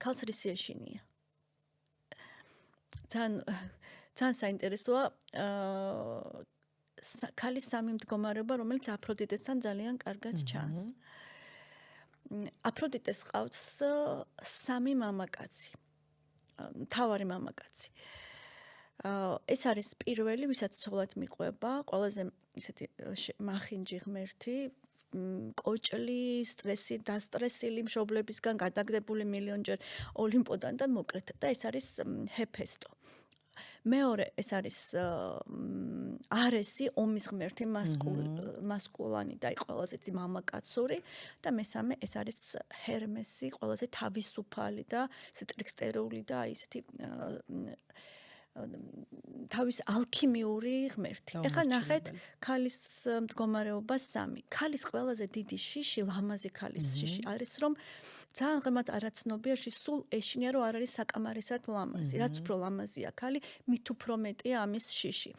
ქალს რის ეშინია. ძალიან საინტერესოა ქალის სამი მდგომარეობა, რომელიც აფროდიტესთან ძალიან კარგად ჩანს. აფროდიტეს ყავს სამი მამაკაცი. მთავარი მამაკაცი. ეს არის პირველი, ვისაც ცოლად მიყვება, ყველაზე ისეთი მახინჯი ღმერთი, კოჭლი, სტრესი, დასტრესილი მშობლებისგან გადაგდებული მილიონჯერ ოლიმპოდან და მოკლედ და ეს არის ჰეფესტო. მეორე ეს არის არესი, ომის ღმერთი, მასკულანი და ყველაზე მამაკაცური და მესამე ეს არის ჰერმესი, ყველაზე თავისუფალი და ტრიქსტერული და ისეთი თავის ალქიმიური ღმერთი. ეხლა ნახეთ ქალის მდგომარეობა 3. ქალის ყველაზე დიდი შიში, ლამაზი ქალის შიში არის, რომ ძალიან ღრმად არაცნობია, სულ ეშინია, რომ არ არის საკამარისად ლამაზი. რაც უფრო ლამაზია ქალი, მით უფრო მეტია ამის შიში.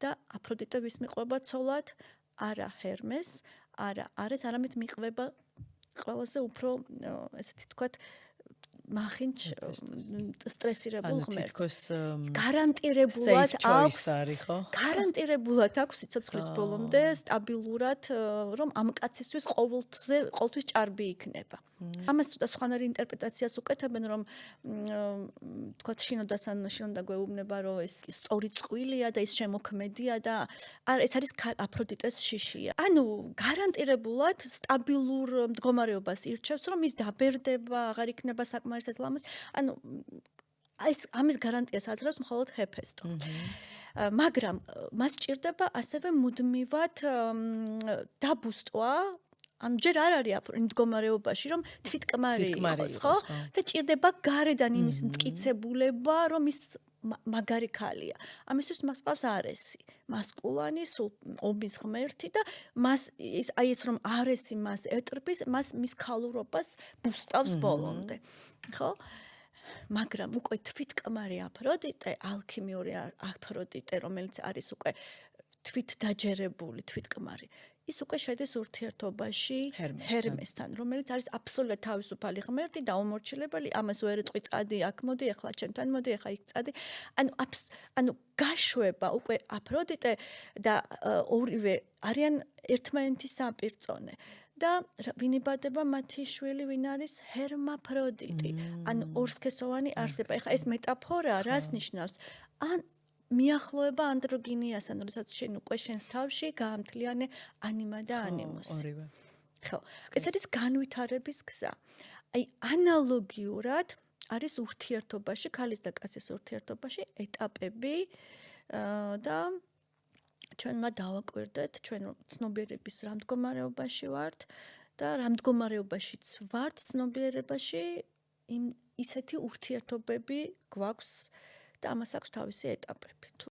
და აფროდიტე ვის მიყვება ცოლად? არა ჰერმეს, არა არეს, არამედ მიყვება ყველაზე უფრო ესეთი თქვათ მახინჯ სტრესირებულ ღმერთს. გარანტირებულად აქვს სიცოცხლის ბოლომდე სტაბილურად, რომ ამ კაცისთვის ყოველთვის ჭარბი იქნება. ამას ცოტა სხვანაირი ინტერპრეტაციას უკეთებენ, რომ თქვათ შინოდა გვეუბნება, რომ ეს სწორი წყვილია და ის შემოქმედია და ეს არის აფროდიტეს შიშია. ანუ გარანტირებულად სტაბილურ მდგომარეობას ირჩევს, რომ ის დაბერდება, აღარ იქნება საკმარისად ლამაზი. ანუ ეს ამის გარანტიას აძლევს მხოლოდ ჰეფესტო. მაგრამ მას ჭირდება ასევე მუდმივად დაბუსტვა, ანუ ჯერ არ არის მდგომარეობაში, რომ თვითკმარი იყოს, ხო? და ჭირდება გარედან იმის მტკიცებულება, რომ ის მაგარი ქალია. ამისთვის მას ყავს არესი, მასკულანი, სულ ომის ღმერთი და მას ეს რომ არესი მას ეტრბის, მის ქალურობას ბუსტავს ბოლომდე. ხო? მაგრამ უკვე თვითკმარი აფროდიტე, ალქიმიური აფროდიტე, რომელიც არის უკვე თვითდაჯერებული თვითკმარი, ის უკვე შედის ურთიერთობაში ჰერმესთან, რომელიც არის აბსოლუტურად თავისუფალი ღმერთი, დაუმორჩილებელი, ამას ვერ ეტყვი წადი აქ მოდი, ახლა ჩემთან მოდი, ახლა იქ წადი. ანუ გაშვება უკვე აფროდიტე და ორივე არიან ერთმანეთის საპირწონე. და ვინ იბადება მათი შვილი, ვინ არის ჰერმაფროდიტი. ანუ ორსქესოვანი არსება. ეხლა ეს მეტაფორა რას ნიშნავს? ან მიახლოება ანდროგინიასთან, როდესაც შენ უკვე შენს თავში გაამთლიანე ანიმა და ანიმუსი. ორივე. ხო. ეს არის განვითარების გზა. აი ანალოგიურად არის ურთიერთობაში, ქალის და კაცის ურთიერთობაში ეტაპები და ჩვენ უნდა დავაკვირდეთ, ჩვენ ცნობიერების რა მდგომარეობაში ვართ და რა მდგომარეობაშიც ვართ ცნობიერებაში, ისეთი ურთიერთობები გვაქვს და ამას აქვს თავისი ეტაპები.